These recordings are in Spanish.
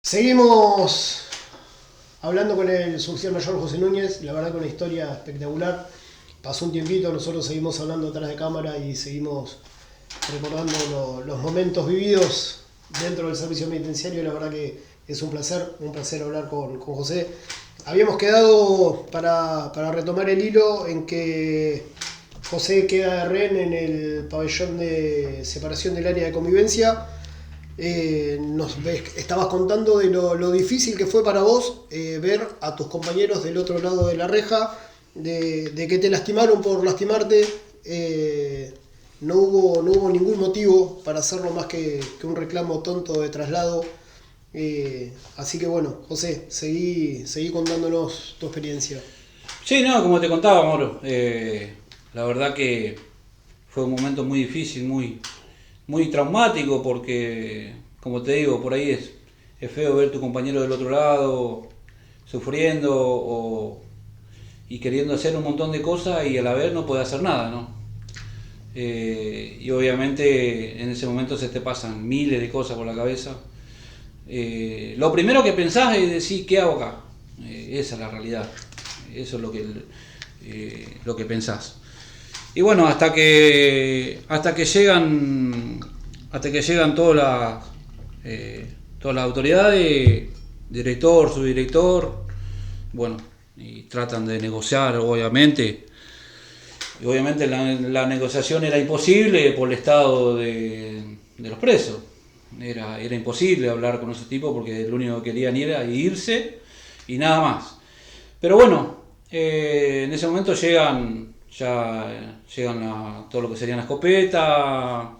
Seguimos hablando con el subsidiario mayor José Núñez, la verdad que una historia espectacular. Pasó un tiempito, nosotros seguimos hablando detrás de cámara y seguimos recordando los momentos vividos dentro del servicio penitenciario. La verdad que es un placer hablar con José. Habíamos quedado para retomar el hilo en que José queda de rehén en el pabellón de separación del área de convivencia. Estabas contando de lo difícil que fue para vos ver a tus compañeros del otro lado de la reja, de que te lastimaron por lastimarte. No hubo ningún motivo para hacerlo más que un reclamo tonto de traslado. Así que bueno, José, seguí contándonos tu experiencia. Sí, no, como te contaba, Moro, la verdad que fue un momento muy difícil, muy traumático, porque, como te digo, por ahí es feo ver tu compañero del otro lado sufriendo y queriendo hacer un montón de cosas y a la vez no puede hacer nada, ¿no? Y obviamente en ese momento se te pasan miles de cosas por la cabeza. Lo primero que pensás es decir, ¿qué hago acá? Esa es la realidad, eso es lo que pensás. Y bueno, hasta que llegan todas las autoridades, director, subdirector, bueno, y tratan de negociar, obviamente. Y obviamente la negociación era imposible por el estado de los presos. Era imposible hablar con esos tipos porque lo único que querían era irse y nada más. Pero bueno, en ese momento llegan todo lo que serían la escopeta,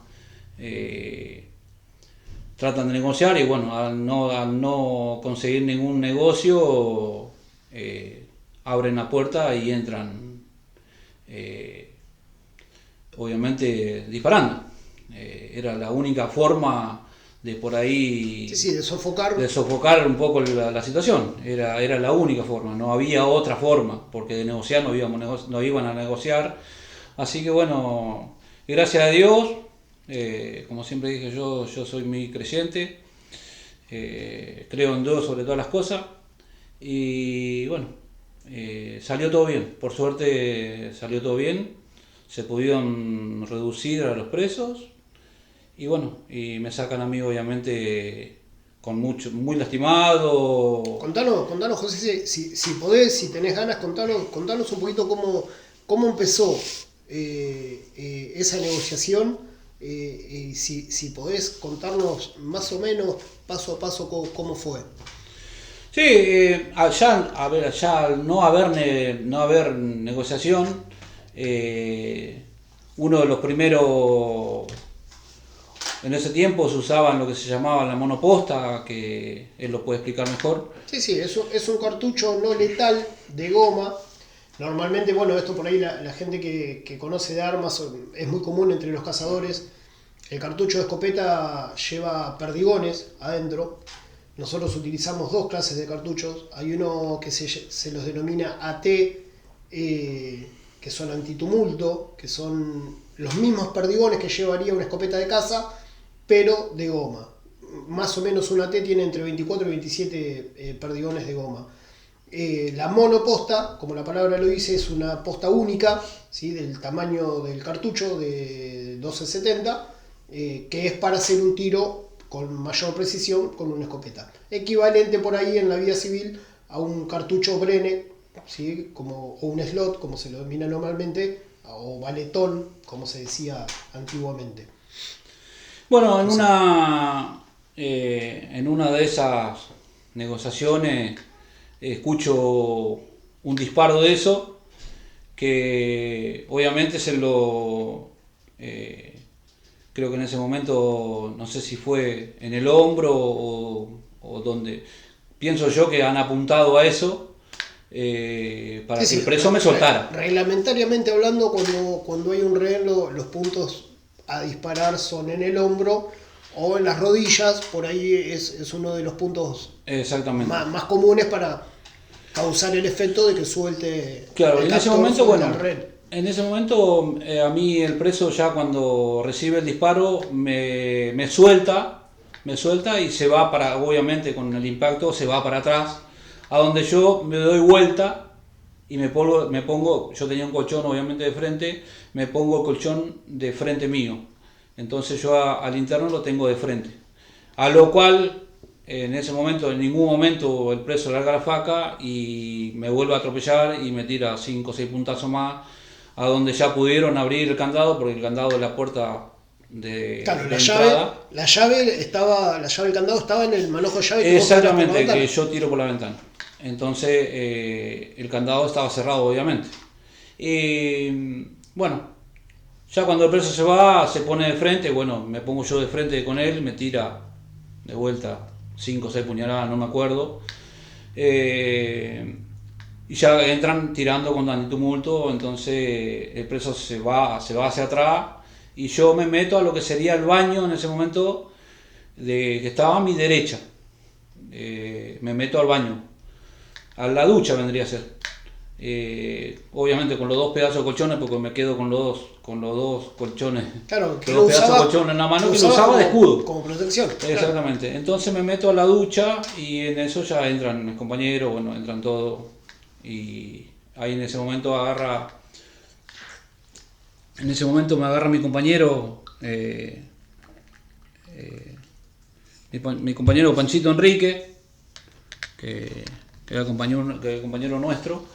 tratan de negociar y bueno, al no conseguir ningún negocio, abren la puerta y entran, obviamente disparando. Era la única forma de por ahí De sofocar. de sofocar un poco la situación. Era la única forma, no había otra forma, porque de negociar no iban a negociar. Así que bueno, gracias a Dios, como siempre dije, yo soy muy creyente, creo en Dios sobre todas las cosas, y bueno, salió todo bien, por suerte salió todo bien, se pudieron reducir a los presos. Y bueno, y me sacan a mí obviamente muy lastimado. Contanos José, si podés, si tenés ganas, contanos un poquito cómo empezó esa negociación. Si podés contarnos más o menos, paso a paso, cómo fue. Sí, allá al no haber negociación, uno de los primeros. En ese tiempo se usaban lo que se llamaba la monoposta, que él lo puede explicar mejor. Sí, es un cartucho no letal de goma. Normalmente, bueno, esto por ahí la gente que conoce de armas es muy común entre los cazadores. El cartucho de escopeta lleva perdigones adentro. Nosotros utilizamos dos clases de cartuchos. Hay uno que se los denomina AT, que son antitumulto, que son los mismos perdigones que llevaría una escopeta de caza, pero de goma. Más o menos una T tiene entre 24 y 27 perdigones de goma. La monoposta, como la palabra lo dice, es una posta única, ¿sí? Del tamaño del cartucho de 12-70, que es para hacer un tiro con mayor precisión con una escopeta. Equivalente por ahí en la vida civil a un cartucho Brene, ¿sí? O un slot, como se lo denomina normalmente, o baletón, como se decía antiguamente. Bueno, en una de esas negociaciones escucho un disparo de eso, que obviamente creo que en ese momento, no sé si fue en el hombro o donde, pienso yo que han apuntado a eso, para que el preso me soltara. Reglamentariamente hablando, cuando hay un rehén, los puntos a disparar son en el hombro o en las rodillas. Por ahí es uno de los puntos Exactamente. más comunes para causar el efecto de que suelte. Claro, el en ese captor momento, suelta bueno, el rehén. en ese momento a mí el preso ya cuando recibe el disparo me suelta me suelta y se va para, obviamente con el impacto, se va para atrás, a donde yo me doy vuelta y me pongo, yo tenía un colchón obviamente de frente, me pongo el colchón de frente mío. Entonces yo al interno lo tengo de frente. A lo cual, en ese momento, en ningún momento el preso larga la faca y me vuelve a atropellar y me tira 5 o 6 puntazos más, a donde ya pudieron abrir el candado, porque el candado de la puerta Claro, de la entrada. llave del candado estaba en el manojo de llave que vos tirás por la Exactamente, ventana. que yo tiro por la ventana. Entonces, el candado estaba cerrado, obviamente. Bueno, ya cuando el preso se va, se pone de frente, bueno, me pongo yo de frente con él, me tira de vuelta 5 o 6 puñaladas, no me acuerdo. Y ya entran tirando con antitumulto, entonces el preso se va hacia atrás y yo me meto a lo que sería el baño en ese momento que estaba a mi derecha. Me meto al baño, a la ducha vendría a ser. Obviamente con los 2 pedazos de colchones, porque me quedo con los dos colchones, Claro, que los lo 2 pedazos de usaba, colchones en la mano, lo que lo usaba de escudo. como protección. Claro. Exactamente. Entonces me meto a la ducha y en eso ya entran mis compañeros, bueno, entran todos. Y ahí en ese momento me agarra mi compañero, mi compañero Panchito Enrique, que era compañero nuestro.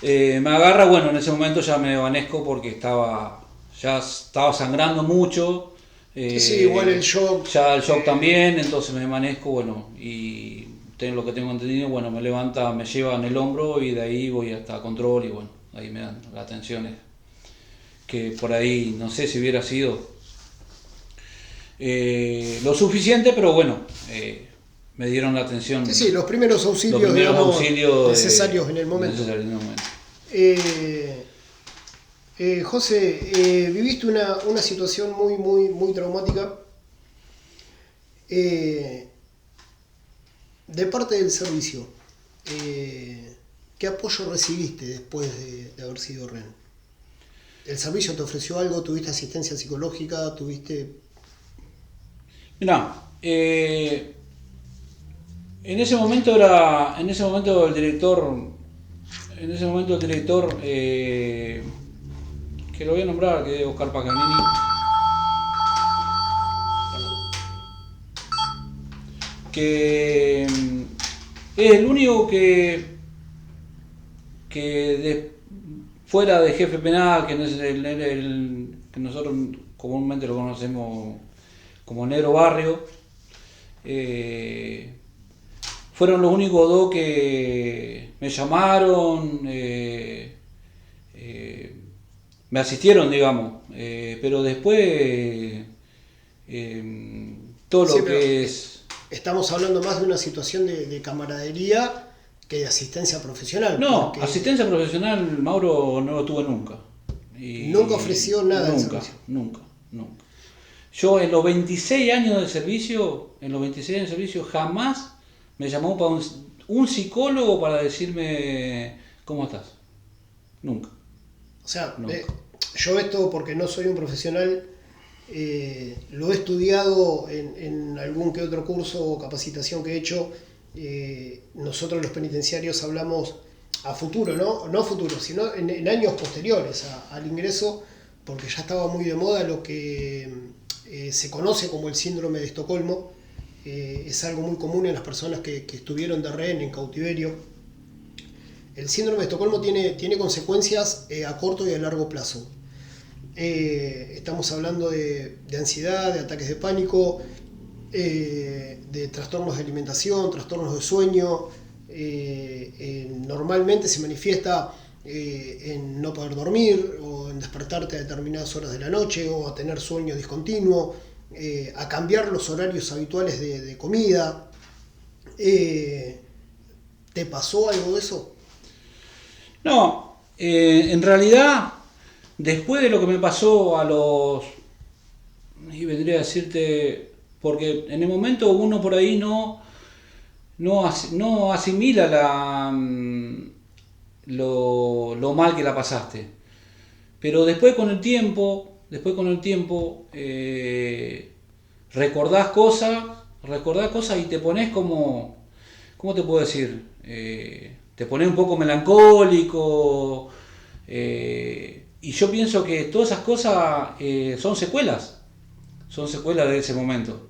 Me agarra, bueno, en ese momento ya me desvanezco porque ya estaba sangrando mucho. Sí, igual el shock. Ya el shock también, entonces me desvanezco, bueno, y lo que tengo entendido, bueno, me levanta, me lleva en el hombro y de ahí voy hasta control y bueno, ahí me dan las atenciones. Que por ahí, no sé si hubiera sido lo suficiente, pero bueno, me dieron la atención. Sí, los primeros auxilios, necesarios en el momento. José, viviste una situación muy traumática de parte del servicio. ¿Qué apoyo recibiste después de haber sido rehén? ¿El servicio te ofreció algo? ¿Tuviste asistencia psicológica? Mirá, en ese momento el director, que lo voy a nombrar, que es Oscar Paganini, que es el único que fuera de jefe penal, que es que nosotros comúnmente lo conocemos como Negro Barrio, fueron los únicos 2 que me llamaron, me asistieron, digamos, pero después todo lo que es... Estamos hablando más de una situación de camaradería que de asistencia profesional. No, asistencia profesional, Mauro, no lo tuve nunca. ¿Nunca ofreció nada de servicio? Nunca. Yo en los 26 años de servicio, jamás me llamó para un psicólogo para decirme ¿cómo estás? Nunca. O sea, yo esto, porque no soy un profesional, lo he estudiado en algún que otro curso o capacitación que he hecho. Nosotros los penitenciarios hablamos a futuro, no a futuro, sino en años posteriores al ingreso, porque ya estaba muy de moda lo que se conoce como el síndrome de Estocolmo. Es algo muy común en las personas que estuvieron de rehén en cautiverio. El síndrome de Estocolmo tiene consecuencias a corto y a largo plazo. Estamos hablando de ansiedad, de ataques de pánico, de trastornos de alimentación, trastornos de sueño. Normalmente se manifiesta en no poder dormir o en despertarte a determinadas horas de la noche o a tener sueño discontinuo, a cambiar los horarios habituales de comida. ¿Te pasó algo de eso? No, en realidad, después de lo que me pasó y vendría a decirte, porque en el momento uno por ahí no asimila lo mal que la pasaste. Pero después con el tiempo recordás cosas, recordás cosas y te pones como, ¿cómo te puedo decir? Te pones un poco melancólico, y yo pienso que todas esas cosas son secuelas de ese momento,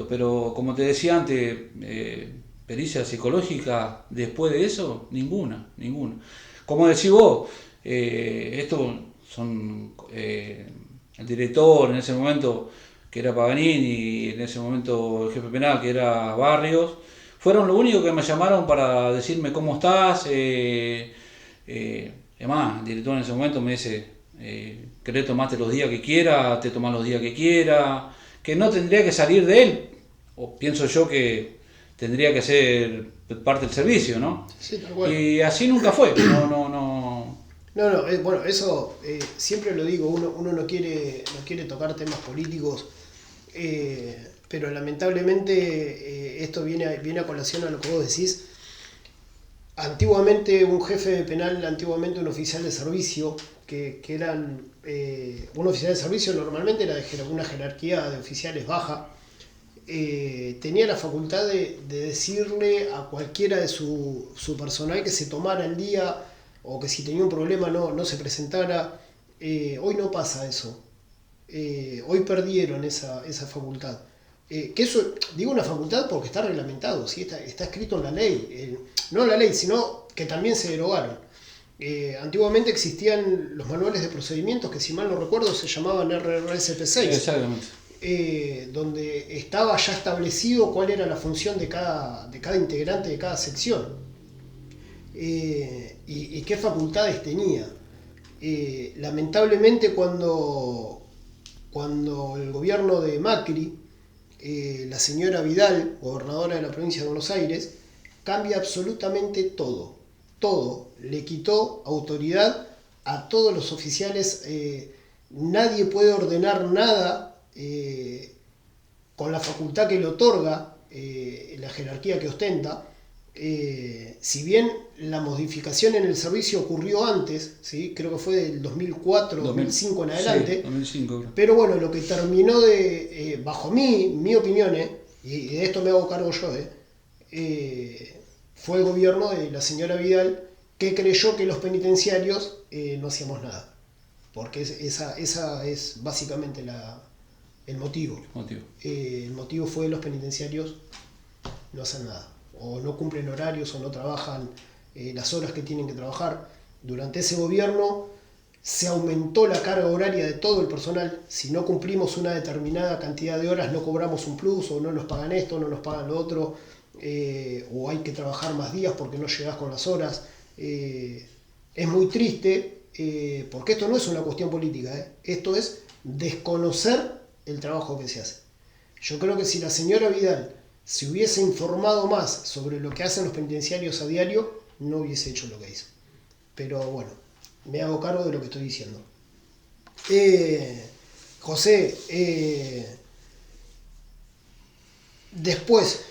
pero como te decía antes, pericia psicológica después de eso, ninguna. Como decís vos, esto son el director en ese momento, que era Paganini, y en ese momento el jefe penal, que era Barrios, fueron lo único que me llamaron para decirme cómo estás. Además, el director en ese momento me dice, querés tomarte los días que quiera, te tomás los días que quiera, que no tendría que salir de él, o pienso yo que tendría que ser parte del servicio, ¿no? Sí, tal cual. Y así nunca fue, no. No, bueno, eso siempre lo digo, uno no quiere tocar temas políticos, pero lamentablemente esto viene a colación a lo que vos decís. Antiguamente un jefe penal, antiguamente un oficial de servicio, que eran, un oficial de servicio normalmente era de una jerarquía de oficiales baja, tenía la facultad de decirle a cualquiera de su personal que se tomara el día, o que si tenía un problema no se presentara. Hoy no pasa eso. Hoy perdieron esa facultad. Que eso, digo una facultad porque está reglamentado, ¿sí? Está escrito en la ley. No en la ley, sino que también se derogaron. Antiguamente existían los manuales de procedimientos que, si mal no recuerdo, se llamaban RRSP6. Exactamente. Donde estaba ya establecido cuál era la función de cada integrante de cada sección. Y qué facultades tenía. Lamentablemente cuando el gobierno de Macri, la señora Vidal, gobernadora de la provincia de Buenos Aires, cambia absolutamente todo, le quitó autoridad a todos los oficiales. Nadie puede ordenar nada con la facultad que le otorga la jerarquía que ostenta. Si bien la modificación en el servicio ocurrió antes, ¿sí? Creo que fue del 2004, 2005 en adelante, sí, 2005, creo. Pero bueno, lo que terminó bajo mi opinión, y de esto me hago cargo yo, fue el gobierno de la señora Vidal, que creyó que los penitenciarios no hacíamos nada, porque esa es básicamente el motivo. El motivo fue: los penitenciarios no hacen nada, o no cumplen horarios, o no trabajan las horas que tienen que trabajar. Durante ese gobierno se aumentó la carga horaria de todo el personal. Si no cumplimos una determinada cantidad de horas, no cobramos un plus, o no nos pagan esto, no nos pagan lo otro, o hay que trabajar más días porque no llegás con las horas. Es muy triste, porque esto no es una cuestión política, esto es desconocer el trabajo que se hace. Yo creo que si la señora Vidal se hubiese informado más sobre lo que hacen los penitenciarios a diario, no hubiese hecho lo que hizo. Pero bueno, me hago cargo de lo que estoy diciendo. José, después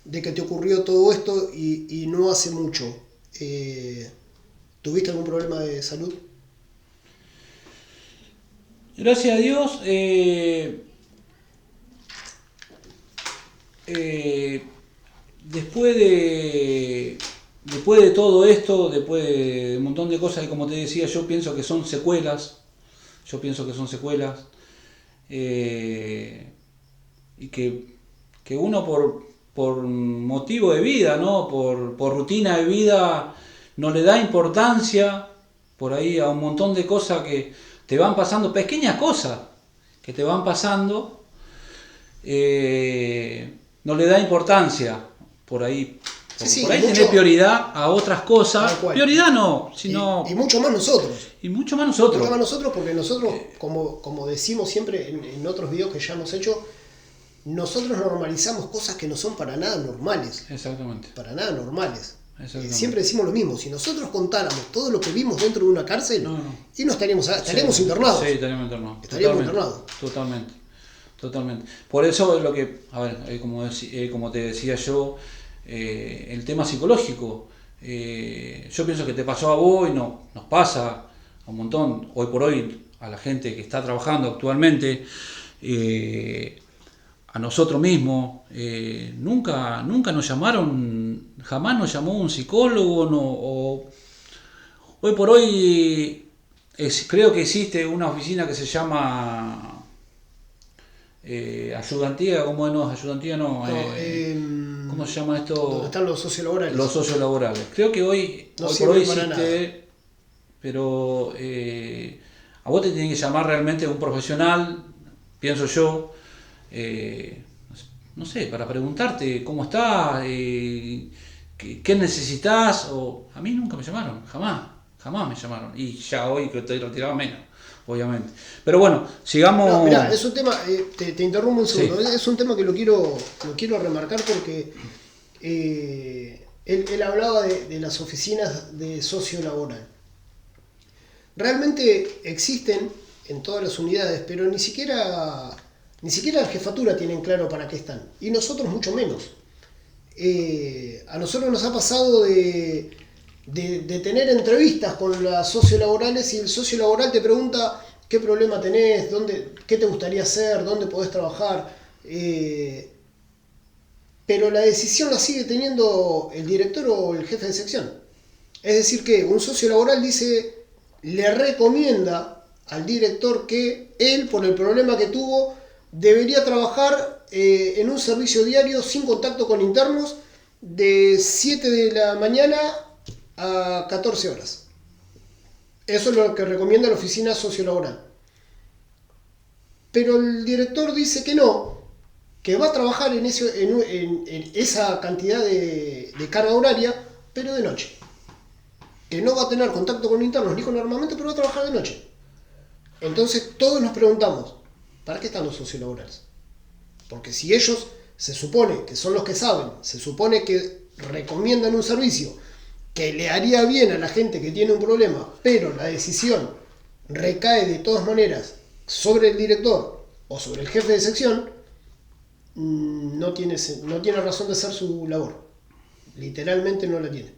de que te ocurrió todo esto, y no hace mucho, ¿tuviste algún problema de salud? Gracias a Dios, después de todo esto, después de un montón de cosas, y como te decía, yo pienso que son secuelas, y que uno por motivo de vida, ¿no? por rutina de vida, no le da importancia por ahí a un montón de cosas que te van pasando, pequeñas cosas que te van pasando, no le da importancia por ahí. Sí, por ahí tener prioridad a otras cosas. Prioridad no, sino... Y mucho más nosotros. Mucho más nosotros, porque nosotros, como decimos siempre en otros videos que ya hemos hecho, nosotros normalizamos cosas que no son para nada normales. Exactamente. Para nada normales. Siempre decimos lo mismo: si nosotros contáramos todo lo que vimos dentro de una cárcel, y no estaríamos internados. Sí, estaríamos internados. Totalmente. Por eso es lo que, como te decía yo, el tema psicológico, yo pienso que te pasó a vos y nos pasa a un montón, hoy por hoy, a la gente que está trabajando actualmente. a nosotros mismos. Nunca nos llamaron, jamás nos llamó un psicólogo. Hoy por hoy creo que existe una oficina que se llama ayudantía, ¿cómo no? Ayudantía no. ¿Cómo se llama esto? ¿Dónde están los sociolaborales? Los sociolaborales. Creo que hoy por hoy existe, pero a vos te tienen que llamar realmente un profesional, pienso yo, no sé, para preguntarte cómo estás, qué necesitas. A mí nunca me llamaron, jamás me llamaron. Y ya hoy que estoy retirado menos, obviamente. Pero bueno, sigamos. No, mirá, es un tema, te interrumpo un segundo, sí. Es un tema que lo quiero remarcar porque él hablaba de las oficinas de socio laboral. Realmente existen en todas las unidades, pero ni siquiera la jefatura tienen claro para qué están. Y nosotros mucho menos. A nosotros nos ha pasado de tener entrevistas con las sociolaborales y el socio laboral te pregunta qué problema tenés, qué te gustaría hacer, dónde podés trabajar. Pero la decisión la sigue teniendo el director o el jefe de sección. Es decir que un socio laboral le recomienda al director que él, por el problema que tuvo, debería trabajar en un servicio diario sin contacto con internos de 7 de la mañana a 14 horas. Eso es lo que recomienda la oficina sociolaboral. Pero el director dice que no, que va a trabajar en esa cantidad de carga horaria, pero de noche. Que no va a tener contacto con internos ni con armamento, pero va a trabajar de noche. Entonces todos nos preguntamos, ¿para qué están los sociolaborales? Porque si ellos se supone que son los que saben, se supone que recomiendan un servicio que le haría bien a la gente que tiene un problema, pero la decisión recae de todas maneras sobre el director o sobre el jefe de sección, no tiene razón de ser su labor. Literalmente no la tiene.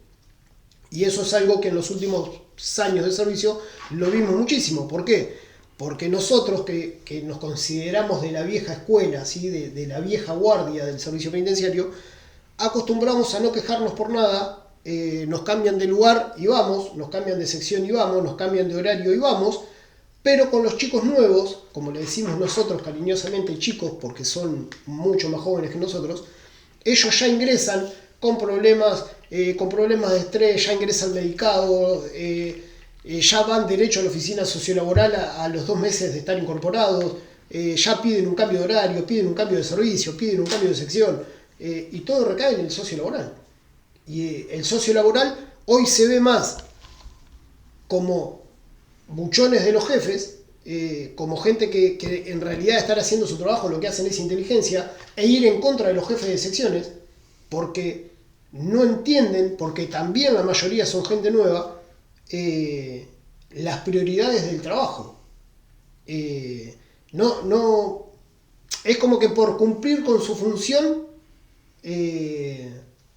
Y eso es algo que en los últimos años de servicio lo vimos muchísimo. ¿Por qué? Porque nosotros que nos consideramos de la vieja escuela, ¿sí? de la vieja guardia del servicio penitenciario, acostumbramos a no quejarnos por nada. Nos cambian de lugar y vamos, nos cambian de sección y vamos, nos cambian de horario y vamos, pero con los chicos nuevos, como le decimos nosotros cariñosamente chicos porque son mucho más jóvenes que nosotros, ellos ya ingresan con problemas de estrés, ya ingresan medicados, ya van derecho a la oficina sociolaboral a los 2 meses de estar incorporados, ya piden un cambio de horario, piden un cambio de servicio, piden un cambio de sección, y todo recae en el socio laboral. Y el socio laboral hoy se ve más como buchones de los jefes, como gente que en realidad estar haciendo su trabajo lo que hacen es inteligencia, e ir en contra de los jefes de secciones, porque no entienden, porque también la mayoría son gente nueva, las prioridades del trabajo. No, es como que por cumplir con su función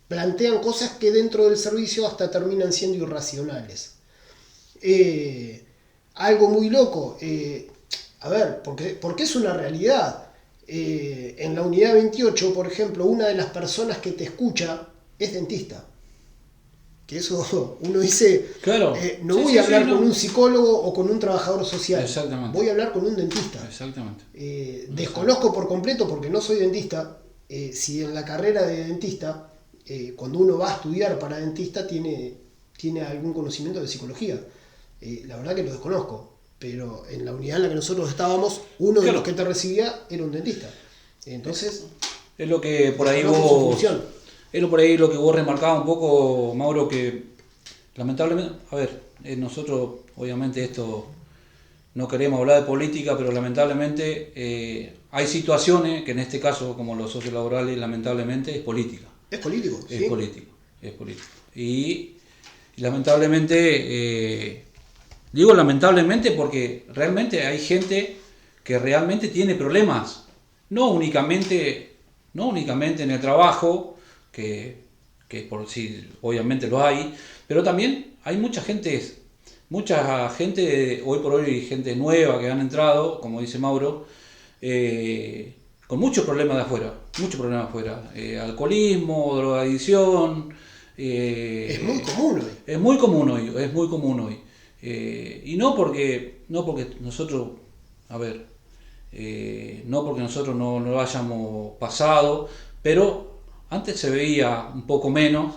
plantean cosas que dentro del servicio hasta terminan siendo irracionales. Algo muy loco, a ver, porque es una realidad. En la unidad 28, por ejemplo, una de las personas que te escucha es dentista. Que eso uno dice, claro, no sí, voy a hablar con un psicólogo o con un trabajador social. Exactamente. Voy a hablar con un dentista. Exactamente. Desconozco por completo, porque no soy dentista, si en la carrera de dentista, cuando uno va a estudiar para dentista, tiene algún conocimiento de psicología. La verdad que lo desconozco, pero en la unidad en la que nosotros estábamos, uno de los que te recibía era un dentista. Entonces, es lo que por ahí vos... Es por ahí lo que vos remarcabas un poco, Mauro, que lamentablemente, a ver, nosotros obviamente esto no queremos hablar de política, pero lamentablemente hay situaciones que en este caso, como los sociolaborales, lamentablemente es política. Es político, es ¿sí? Es político. Y lamentablemente, digo lamentablemente porque realmente hay gente que realmente tiene problemas, no únicamente en el trabajo, que por sí obviamente lo hay, pero también hay mucha gente, hoy por hoy gente nueva que han entrado, como dice Mauro, con muchos problemas de afuera, alcoholismo, drogadicción. Es muy común hoy. Es muy común hoy, es muy común hoy. Y no porque nosotros, a ver, no porque nosotros no lo hayamos pasado, pero antes se veía un poco menos,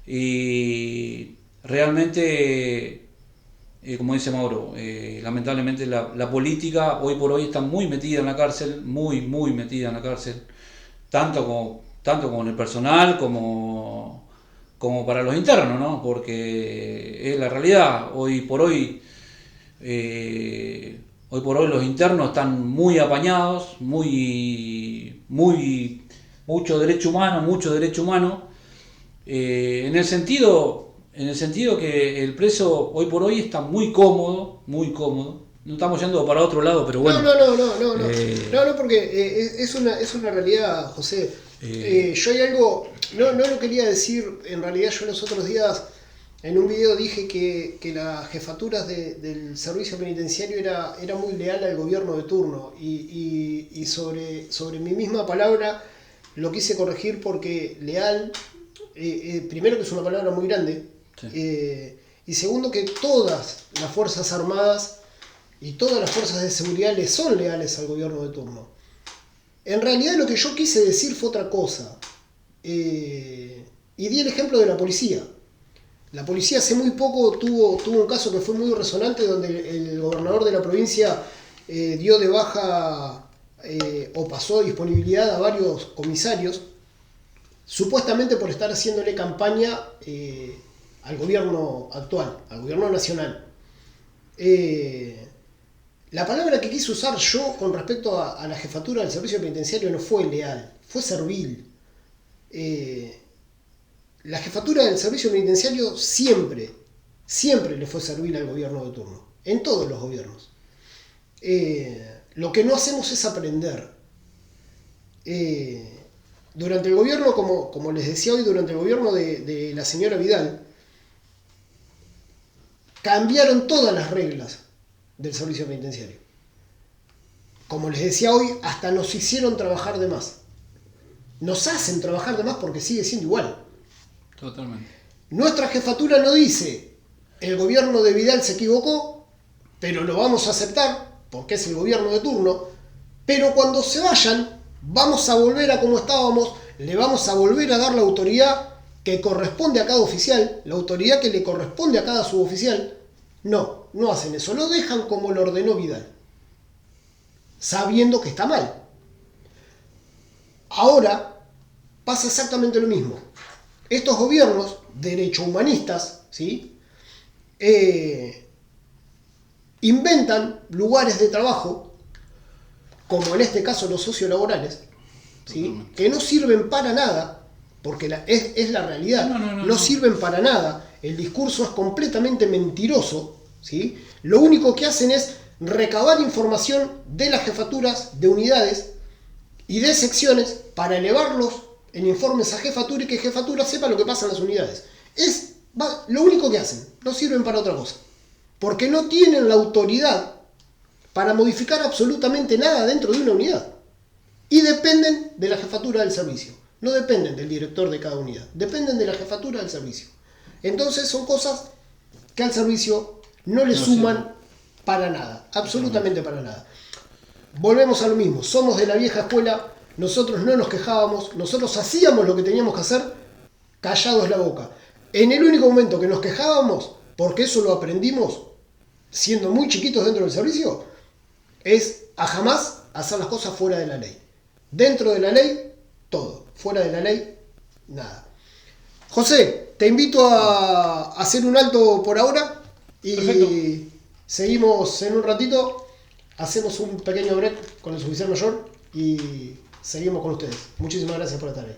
y realmente, como dice Mauro, lamentablemente la política hoy por hoy está muy metida en la cárcel, muy metida en la cárcel, tanto con el personal como para los internos, ¿no? Porque es la realidad, hoy por hoy los internos están muy apañados, mucho derecho humano, en el sentido que el preso hoy por hoy está muy cómodo. No estamos yendo para otro lado, pero bueno. No, porque es una realidad, José. Yo hay algo, no lo quería decir, en realidad yo los otros días en un video dije que las jefaturas del servicio penitenciario era muy leal al gobierno de turno y sobre mi misma palabra lo quise corregir porque leal, primero que es una palabra muy grande, sí. Y segundo que todas las Fuerzas Armadas y todas las fuerzas de seguridad le son leales al gobierno de turno. En realidad lo que yo quise decir fue otra cosa. Y di el ejemplo de la policía. La policía hace muy poco tuvo un caso que fue muy resonante donde el gobernador de la provincia dio de baja o pasó disponibilidad a varios comisarios, supuestamente por estar haciéndole campaña al gobierno actual, al gobierno nacional. La palabra que quise usar yo con respecto a la jefatura del servicio penitenciario no fue leal, fue servil. La jefatura del servicio penitenciario siempre le fue servil al gobierno de turno, en todos los gobiernos. Lo que no hacemos es aprender. Durante el gobierno, como les decía hoy, durante el gobierno de la señora Vidal, cambiaron todas las reglas del servicio penitenciario. Como les decía hoy, hasta nos hicieron trabajar de más. Nos hacen trabajar de más porque sigue siendo igual. Totalmente. Nuestra jefatura no dice, el gobierno de Vidal se equivocó, pero lo vamos a aceptar porque es el gobierno de turno, pero cuando se vayan, vamos a volver a como estábamos, le vamos a volver a dar la autoridad que corresponde a cada oficial, la autoridad que le corresponde a cada suboficial. No hacen eso, lo dejan como lo ordenó Vidal, sabiendo que está mal. Ahora pasa exactamente lo mismo. Estos gobiernos derechohumanistas, ¿sí? Inventan lugares de trabajo, como en este caso los sociolaborales, ¿sí? Que no sirven para nada, porque es la realidad, no sirven para nada. El discurso es completamente mentiroso, ¿sí? Lo único que hacen es recabar información de las jefaturas de unidades y de secciones para elevarlos en informes a jefatura y que jefatura sepa lo que pasa en las unidades. Es lo único que hacen, no sirven para otra cosa. Porque no tienen la autoridad para modificar absolutamente nada dentro de una unidad. Y dependen de la jefatura del servicio. No dependen del director de cada unidad. Dependen de la jefatura del servicio. Entonces son cosas que al servicio no le suman para nada. Absolutamente para nada. Volvemos a lo mismo. Somos de la vieja escuela. Nosotros no nos quejábamos. Nosotros hacíamos lo que teníamos que hacer callados la boca. En el único momento que nos quejábamos, porque eso lo aprendimos siendo muy chiquitos dentro del servicio, es a jamás hacer las cosas fuera de la ley. Dentro de la ley, todo. Fuera de la ley, nada. José, te invito a hacer un alto por ahora y perfecto. Seguimos en un ratito, hacemos un pequeño break con el suboficial mayor y seguimos con ustedes. Muchísimas gracias por estar ahí.